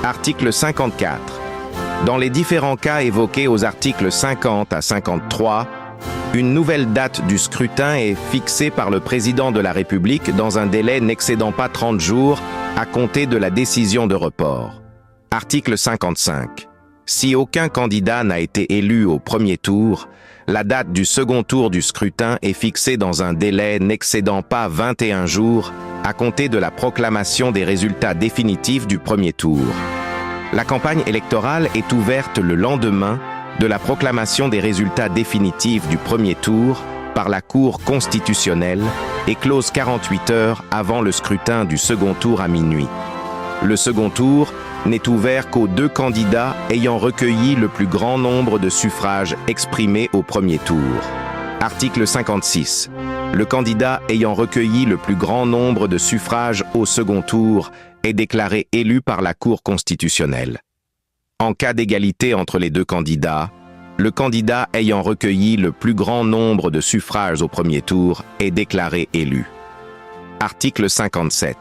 Article 54. Dans les différents cas évoqués aux articles 50 à 53, une nouvelle date du scrutin est fixée par le président de la République dans un délai n'excédant pas 30 jours à compter de la décision de report. Article 55. Si aucun candidat n'a été élu au premier tour, la date du second tour du scrutin est fixée dans un délai n'excédant pas 21 jours à compter de la proclamation des résultats définitifs du premier tour. La campagne électorale est ouverte le lendemain de la proclamation des résultats définitifs du premier tour par la Cour constitutionnelle et close 48 heures avant le scrutin du second tour à minuit. Le second tour n'est ouvert qu'aux 2 candidats ayant recueilli le plus grand nombre de suffrages exprimés au premier tour. Article 56. Le candidat ayant recueilli le plus grand nombre de suffrages au second tour est déclaré élu par la Cour constitutionnelle. En cas d'égalité entre les 2 candidats, le candidat ayant recueilli le plus grand nombre de suffrages au premier tour est déclaré élu. Article 57.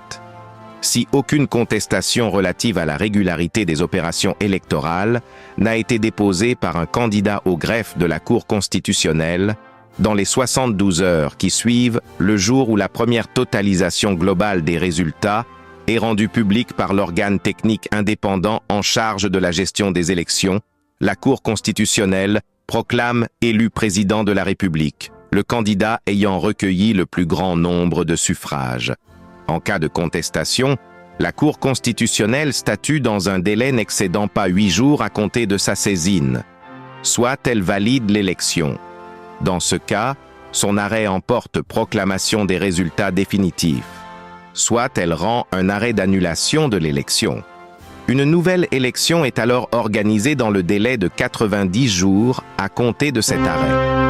Si aucune contestation relative à la régularité des opérations électorales n'a été déposée par un candidat au greffe de la Cour constitutionnelle, dans les 72 heures qui suivent le jour où la première totalisation globale des résultats est rendue publique par l'organe technique indépendant en charge de la gestion des élections, la Cour constitutionnelle proclame élu président de la République, le candidat ayant recueilli le plus grand nombre de suffrages. En cas de contestation, la Cour constitutionnelle statue dans un délai n'excédant pas 8 jours à compter de sa saisine, soit elle valide l'élection. Dans ce cas, son arrêt emporte proclamation des résultats définitifs, soit elle rend un arrêt d'annulation de l'élection. Une nouvelle élection est alors organisée dans le délai de 90 jours à compter de cet arrêt.